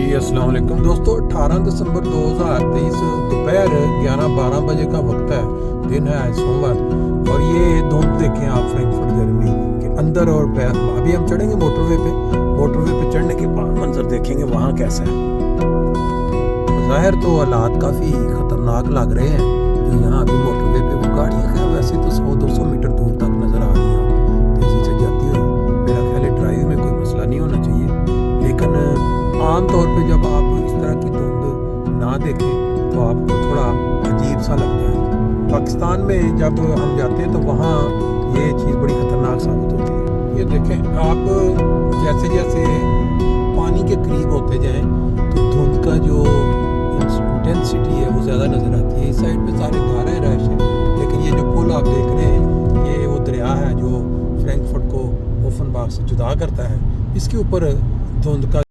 जी अस्सलाम वालेकुम दोस्तों। 18 दिसंबर 2023 दोपहर 11-12 बजे का वक्त है। दिन है आज सोमवार और ये धुंध देखें आप फ्रैंकफर्ट जर्मनी के अंदर और अभी हम चढ़ेंगे मोटरवे पे चढ़ने के बाद मंजर देखेंगे वहाँ कैसा है। ज़ाहिर तो हालात काफ़ी ख़तरनाक लग रहे हैं जो यहाँ अभी मोटरवे पे वो गाड़ियाँ खैर वैसे तो 100-200 मीटर दूर तक नज़र आ रही हैं तेज़ी से जाती हुई। मेरा ख्याल है ड्राइव में कोई मसला नहीं होना चाहिए, लेकिन आम तौर पे जब आप इस तरह की धुंध ना देखें तो आपको थोड़ा अजीब सा लगता है। पाकिस्तान में जब हम जाते हैं तो वहाँ ये चीज़ बड़ी ख़तरनाक साबित होती है। ये देखें आप जैसे जैसे पानी के करीब होते जाएं तो धुंध का जो इंटेंसिटी है वो ज़्यादा नज़र आती है। इस साइड पे सारे घर है, रश है, लेकिन ये जो पुल आप देख रहे हैं ये वो दरिया है जो फ्रैंकफर्ट को ओफनबार्ग से जुदा करता है। इसके ऊपर धुंध का